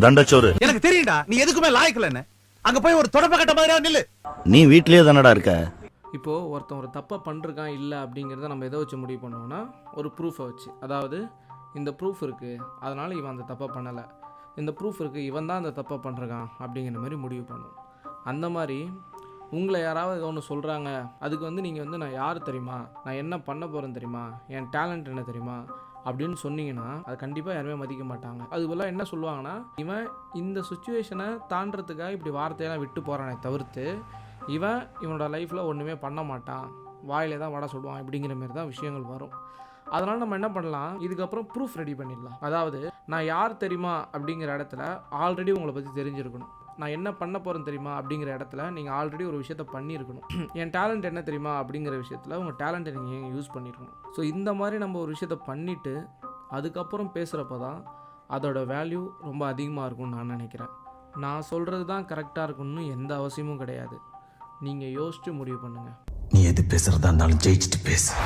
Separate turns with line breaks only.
தண்டச்சோறு.
எனக்கு தெரியும்டா நீ எதுக்குமே லாய்க்கலன்னு. அங்க போய் ஒரு தொடப்ப கட்ட மாதிரியா நில்லு.
நீ வீட்லயே தானடா இருக்க.
இப்போது ஒருத்தன் ஒரு தப்பை பண்ணிருக்கான் இல்லை அப்படிங்கிறத நம்ம எதை வச்சு முடிவு பண்ணுவோன்னா ஒரு ப்ரூஃபை வச்சு. அதாவது இந்த ப்ரூஃப் இருக்குது அதனால் இவன் அந்த தப்பை பண்ணலை, இந்த ப்ரூஃப் இருக்குது இவன் தான் அந்த தப்பை பண்ணுறான் அப்படிங்கிற மாதிரி முடிவு பண்ணுவோம். அந்த மாதிரி உங்களை யாராவது ஏதோ ஒன்று சொல்கிறாங்க, அதுக்கு நீங்கள் நான் யார் தெரியுமா, நான் என்ன பண்ண போகிறேன்னு தெரியுமா, என் டேலண்ட் என்ன தெரியுமா அப்படின்னு சொன்னீங்கன்னா அது கண்டிப்பாக யாருமே மதிக்க மாட்டாங்க. அதுபோல் என்ன சொல்லுவாங்கன்னா, இவன் இந்த சுச்சுவேஷனை தாண்டறதுக்காக இப்படி வார்த்தையெல்லாம் விட்டு போகிறானே தவிர்த்து இவனோட லைஃப்பில் ஒன்றுமே பண்ண மாட்டான், வாயிலே தான் வடை சொல்லுவான், இப்படிங்கிற மாதிரி தான் விஷயங்கள் வரும். அதனால் நம்ம என்ன பண்ணலாம், இதுக்கப்புறம் ப்ரூஃப் ரெடி பண்ணிடலாம். அதாவது நான் யார் தெரியுமா அப்படிங்கிற இடத்துல ஆல்ரெடி உங்களை பற்றி தெரிஞ்சிருக்கணும். நான் என்ன பண்ண போகிறேன்னு தெரியுமா அப்படிங்கிற இடத்துல நீங்கள் ஆல்ரெடி ஒரு விஷயத்த பண்ணியிருக்கணும். என் டேலண்ட் என்ன தெரியுமா அப்படிங்கிற விஷயத்தில் உங்கள் டேலண்ட்டை நீங்கள் யூஸ் பண்ணியிருக்கணும். ஸோ இந்த மாதிரி நம்ம ஒரு விஷயத்த பண்ணிவிட்டு அதுக்கப்புறம் பேசுகிறப்ப தான் அதோட வேல்யூ ரொம்ப அதிகமாக இருக்கும்னு நான் நினைக்கிறேன். நான் சொல்கிறது தான் கரெக்டாக இருக்கணும்னு எந்த அவசியமும் கிடையாது. நீங்கள் யோசித்து முடிவு பண்ணுங்கள்.
நீ எது பேசுகிறதா இருந்தாலும் ஜெயிச்சுட்டு பேசு.